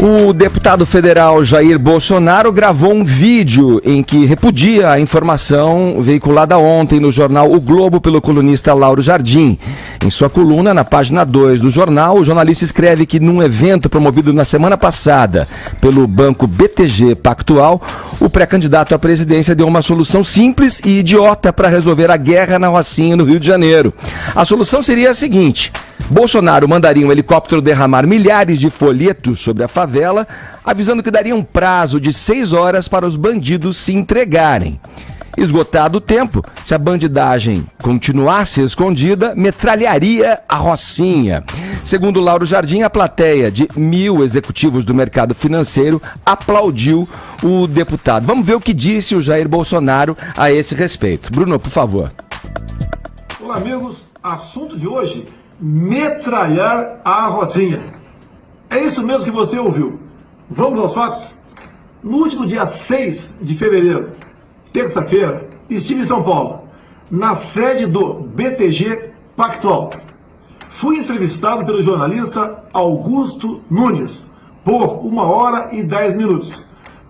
O deputado federal Jair Bolsonaro gravou um vídeo em que repudia a informação veiculada ontem no jornal O Globo pelo colunista Lauro Jardim. Em sua coluna, na página 2 do jornal, o jornalista escreve que num evento promovido na semana passada pelo banco BTG Pactual, o pré-candidato à presidência deu uma solução simples e idiota para resolver a guerra na Rocinha, no Rio de Janeiro. A solução seria a seguinte: Bolsonaro mandaria um helicóptero derramar milhares de folhetos sobre a favela, avisando que daria um prazo de 6 horas para os bandidos se entregarem. Esgotado o tempo, se a bandidagem continuasse escondida, metralharia a Rocinha. Segundo Lauro Jardim, a plateia de 1.000 executivos do mercado financeiro aplaudiu o deputado. Vamos ver o que disse o Jair Bolsonaro a esse respeito. Bruno, por favor. Olá, amigos. Assunto de hoje: metralhar a Rocinha. É isso mesmo que você ouviu. Vamos aos fatos? No último dia 6 de fevereiro, terça-feira, estive em São Paulo, na sede do BTG Pactual. Fui entrevistado pelo jornalista Augusto Nunes por 1 hora e 10 minutos.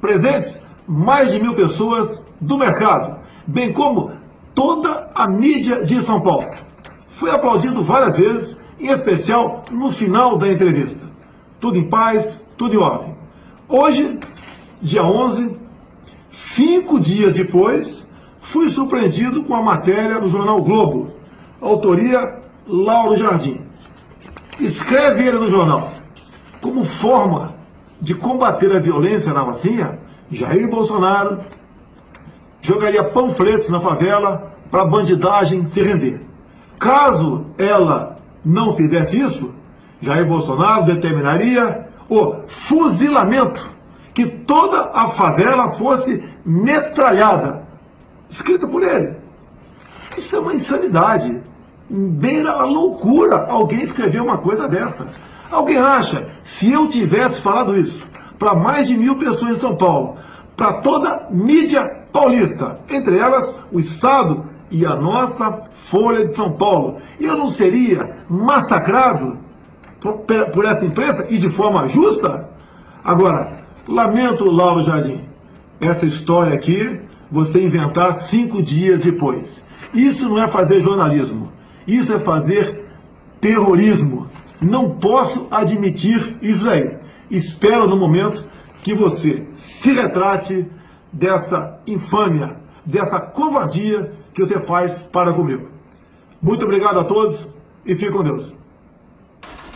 Presentes, mais de 1.000 pessoas do mercado, bem como toda a mídia de São Paulo. Fui aplaudido várias vezes, em especial no final da entrevista. Tudo em paz, tudo em ordem. Hoje, dia 11, 5 dias depois, fui surpreendido com a matéria do jornal Globo, autoria Lauro Jardim. Escreve ele no jornal: como forma de combater a violência na Rocinha, Jair Bolsonaro jogaria panfletos na favela para a bandidagem se render. Caso ela não fizesse isso, Jair Bolsonaro determinaria o fuzilamento, que toda a favela fosse metralhada. Escrito por ele. Isso é uma insanidade. Beira a loucura alguém escrever uma coisa dessa. Alguém acha, se eu tivesse falado isso para mais de 1.000 pessoas em São Paulo, para toda a mídia paulista, entre elas o Estado e a nossa Folha de São Paulo, eu não seria massacrado por essa imprensa e de forma justa? Agora, lamento, Lauro Jardim, essa história aqui você inventar 5 dias depois. Isso não é fazer jornalismo, isso é fazer terrorismo. Não posso admitir isso aí. Espero no momento que você se retrate dessa infâmia, dessa covardia que você faz para comigo. Muito obrigado a todos e fique com Deus.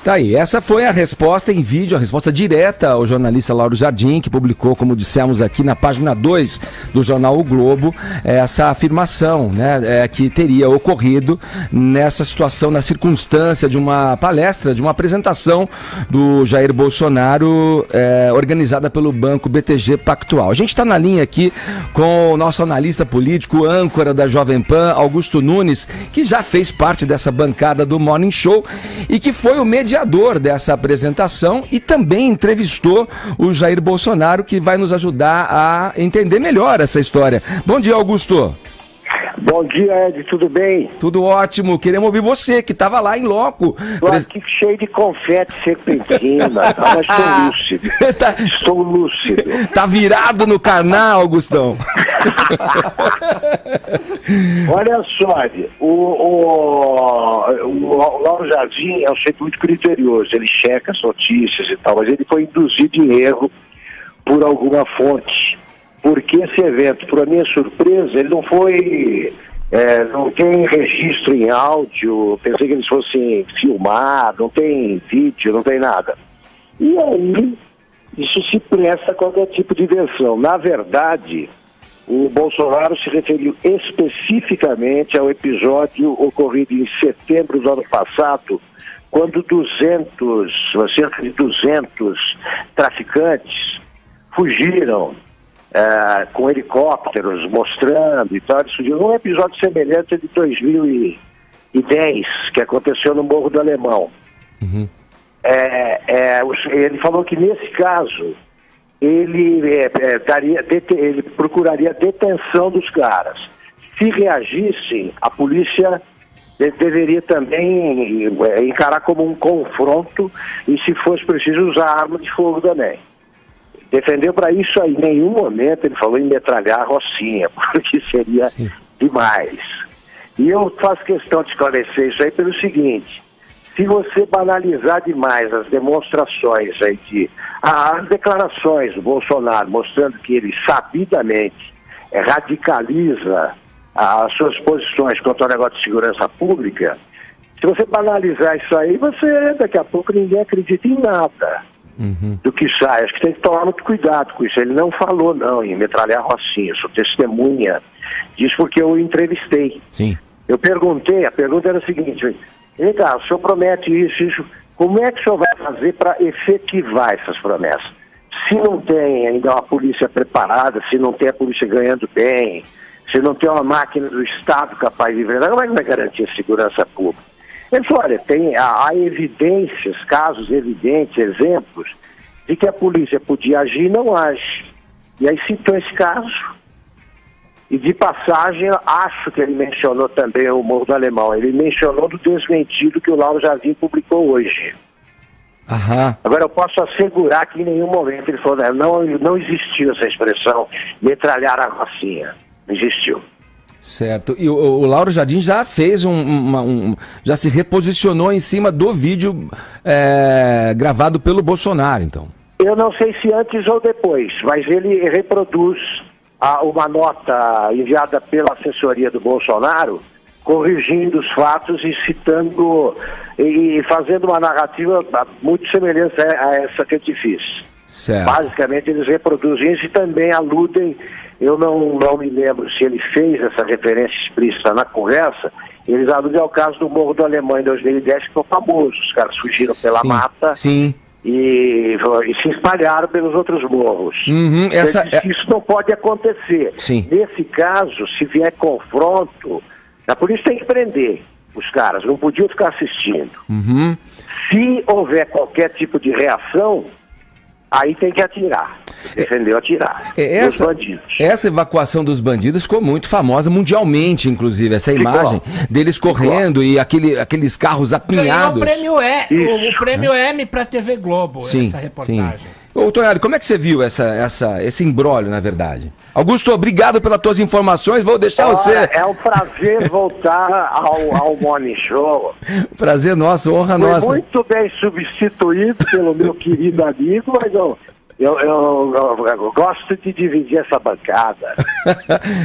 Tá aí, essa foi a resposta em vídeo, a resposta direta ao jornalista Lauro Jardim, que publicou, como dissemos aqui, na página 2 do jornal O Globo, essa afirmação, né, que teria ocorrido nessa situação, na circunstância de uma palestra, de uma apresentação do Jair Bolsonaro, organizada pelo banco BTG Pactual. A gente está na linha aqui com o nosso analista político, âncora da Jovem Pan, Augusto Nunes, que já fez parte dessa bancada do Morning Show e que foi o mediador dessa apresentação e também entrevistou o Jair Bolsonaro, que vai nos ajudar a entender melhor essa história. Bom dia, Augusto. Bom dia, Ed, tudo bem? Tudo ótimo, queremos ouvir você, que estava lá em loco. Estou aqui cheio de confete serpentina, mas estou lúcido. Estou lúcido. Tá virado no canal, Augustão. Olha só, o Lauro Jardim é um sujeito muito criterioso, ele checa as notícias e tal, mas ele foi induzido em erro por alguma fonte. Porque esse evento, por minha surpresa, ele não foi, não tem registro em áudio, pensei que eles fossem filmar, não tem vídeo, não tem nada. E aí, isso se presta a qualquer tipo de versão. Na verdade, o Bolsonaro se referiu especificamente ao episódio ocorrido em setembro do ano passado, quando cerca de 200 traficantes fugiram com helicópteros mostrando e tal. Isso um episódio semelhante de 2010, que aconteceu no Morro do Alemão. Uhum. Ele falou que nesse caso ele procuraria a detenção dos caras. Se reagissem, a polícia deveria também encarar como um confronto e, se fosse preciso, usar arma de fogo também. Defendeu para isso aí. Em nenhum momento ele falou em metralhar a Rocinha, porque seria demais. E eu faço questão de esclarecer isso aí pelo seguinte: se você banalizar demais as demonstrações aí as declarações do Bolsonaro, mostrando que ele sabidamente radicaliza as suas posições contra o negócio de segurança pública, se você banalizar isso aí, daqui a pouco ninguém acredita em nada do que sai. Acho que tem que tomar muito cuidado com isso. Ele não falou não em metralhar a Rocinha, eu sou testemunha disso porque eu o entrevistei. Sim. Eu perguntei, a pergunta era a seguinte: vem cá, o senhor promete isso, como é que o senhor vai fazer para efetivar essas promessas? Se não tem ainda uma polícia preparada, se não tem a polícia ganhando bem, se não tem uma máquina do Estado capaz de ver, como é que vai garantir a segurança pública? Ele falou: olha, há evidências, casos evidentes, exemplos, de que a polícia podia agir e não age. E aí citou esse caso. E de passagem, acho que ele mencionou também o Morro do Alemão. Ele mencionou do desmentido que o Lauro Jardim publicou hoje. Aham. Agora, eu posso assegurar que em nenhum momento ele falou: não existiu essa expressão, metralhar a Rocinha. Não existiu. Certo. E o Lauro Jardim já fez já se reposicionou em cima do vídeo gravado pelo Bolsonaro, então. Eu não sei se antes ou depois, mas ele reproduz uma nota enviada pela assessoria do Bolsonaro, corrigindo os fatos e citando e fazendo uma narrativa muito semelhante a essa que eu te fiz. Certo. Basicamente, eles reproduzem isso e também aludem. Eu não me lembro se ele fez essa referência explícita na conversa. Eles aludem ao caso do Morro do Alemão em 2010, que ficou famoso. Os caras fugiram pela mata e se espalharam pelos outros morros. Isso não pode acontecer. Sim. Nesse caso, se vier confronto, a polícia tem que prender os caras, não podiam ficar assistindo. Se houver qualquer tipo de reação, aí tem que atirar. Defendeu atirar. Os bandidos. Essa evacuação dos bandidos ficou muito famosa mundialmente, inclusive. Essa imagem deles correndo e aqueles carros apinhados. Ganhou o prêmio M para TV Globo, essa reportagem. Ô, Tonhari, como é que você viu esse imbróglio, na verdade? Augusto, obrigado pelas tuas informações. Vou deixar você... É um prazer voltar ao Morning Show. Prazer nosso, honra nossa. Foi muito bem substituído pelo meu querido amigo, mas eu gosto de dividir essa bancada.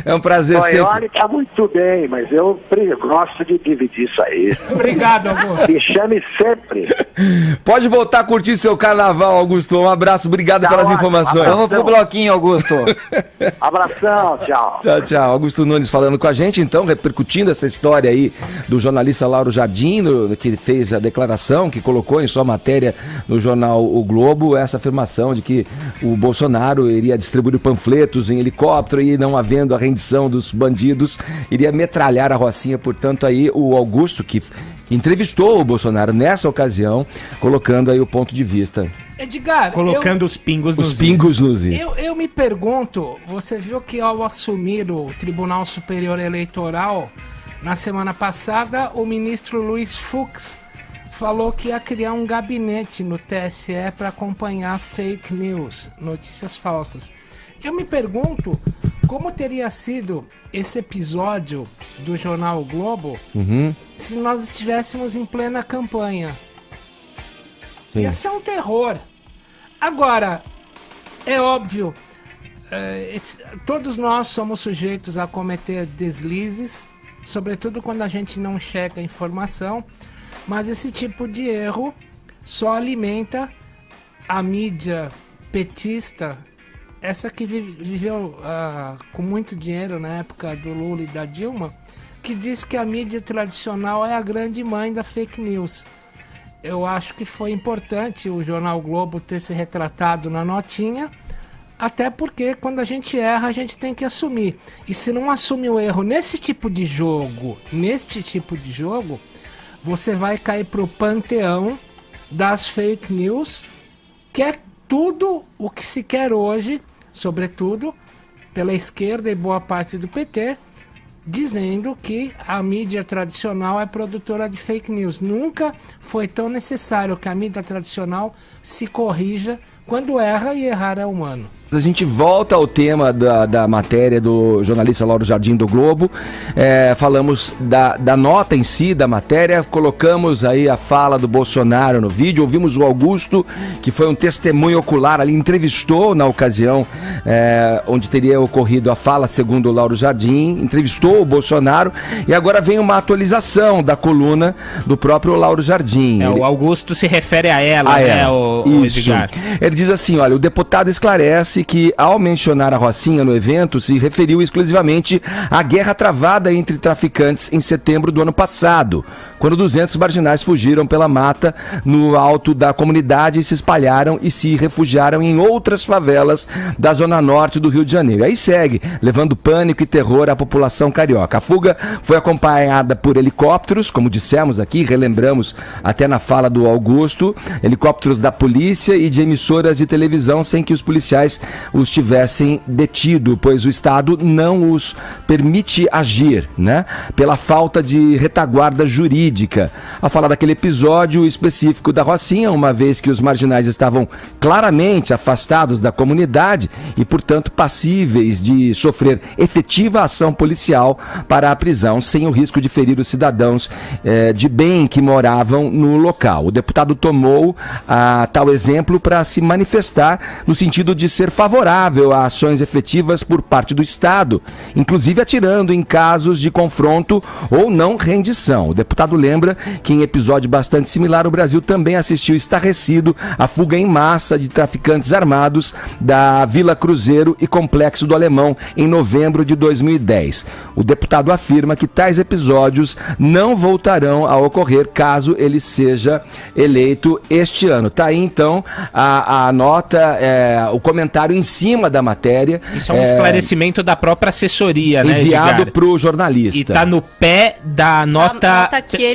É um prazer sempre. O Tonhari está muito bem, mas eu gosto de dividir isso aí. Obrigado, Augusto. Me chame sempre. Pode voltar a curtir seu carnaval, Augusto. Um abraço, obrigado pelas informações. Vamos pro bloquinho, Augusto. Abração, tchau. Tchau, tchau. Augusto Nunes falando com a gente, então, repercutindo essa história aí do jornalista Lauro Jardim, que fez a declaração, que colocou em sua matéria no jornal O Globo, essa afirmação de que o Bolsonaro iria distribuir panfletos em helicóptero e, não havendo a rendição dos bandidos, iria metralhar a Rocinha. Portanto, aí o Augusto, que entrevistou o Bolsonaro nessa ocasião, colocando aí o ponto de vista. Edgar, colocando os pingos nos is. Eu me pergunto, você viu que ao assumir o Tribunal Superior Eleitoral, na semana passada, o ministro Luiz Fux falou que ia criar um gabinete no TSE para acompanhar fake news, notícias falsas. Eu me pergunto como teria sido esse episódio do jornal o Globo se nós estivéssemos em plena campanha. Sim. Ia ser um terror. Agora, é óbvio, todos nós somos sujeitos a cometer deslizes, sobretudo quando a gente não checa a informação. Mas esse tipo de erro só alimenta a mídia petista, essa que viveu com muito dinheiro na época do Lula e da Dilma, que diz que a mídia tradicional é a grande mãe da fake news. Eu acho que foi importante o Jornal Globo ter se retratado na notinha, até porque quando a gente erra, a gente tem que assumir. E se não assume o erro neste tipo de jogo, você vai cair pro panteão das fake news, que é tudo o que se quer hoje, sobretudo pela esquerda e boa parte do PT, dizendo que a mídia tradicional é produtora de fake news. Nunca foi tão necessário que a mídia tradicional se corrija quando erra, e errar é humano. A gente volta ao tema da matéria do jornalista Lauro Jardim do Globo. Falamos da nota em si, da matéria, colocamos aí a fala do Bolsonaro no vídeo, ouvimos o Augusto, que foi um testemunho ocular ali, entrevistou na ocasião onde teria ocorrido a fala, segundo o Lauro Jardim, entrevistou o Bolsonaro, e agora vem uma atualização da coluna do próprio Lauro Jardim. O Augusto se refere a ela, né, o Edgar? Ele diz assim, olha, o deputado esclarece que, ao mencionar a Rocinha no evento, se referiu exclusivamente à guerra travada entre traficantes em setembro do ano passado, quando 200 marginais fugiram pela mata no alto da comunidade e se espalharam e se refugiaram em outras favelas da zona norte do Rio de Janeiro. Aí segue, levando pânico e terror à população carioca. A fuga foi acompanhada por helicópteros, como dissemos aqui, relembramos até na fala do Augusto, helicópteros da polícia e de emissoras de televisão, sem que os policiais os tivessem detido, pois o Estado não os permite agir, né? Pela falta de retaguarda jurídica. A falar daquele episódio específico da Rocinha, uma vez que os marginais estavam claramente afastados da comunidade e, portanto, passíveis de sofrer efetiva ação policial para a prisão, sem o risco de ferir os cidadãos de bem que moravam no local. O deputado tomou tal exemplo para se manifestar no sentido de ser favorável a ações efetivas por parte do Estado, inclusive atirando em casos de confronto ou não rendição. O deputado lembra que, em episódio bastante similar, o Brasil também assistiu estarrecido à fuga em massa de traficantes armados da Vila Cruzeiro e Complexo do Alemão em novembro de 2010. O deputado afirma que tais episódios não voltarão a ocorrer caso ele seja eleito este ano. Tá aí, então, a nota, o comentário em cima da matéria. Isso é um esclarecimento da própria assessoria, né, enviado para o jornalista. E tá no pé da nota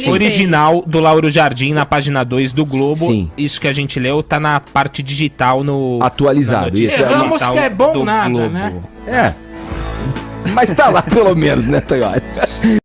original do Lauro Jardim, na página 2 do Globo. Sim. Isso que a gente leu tá na parte digital no... Atualizado. Isso Erramos que é bom nada, Globo, né? Mas tá lá pelo menos, né, Toyota?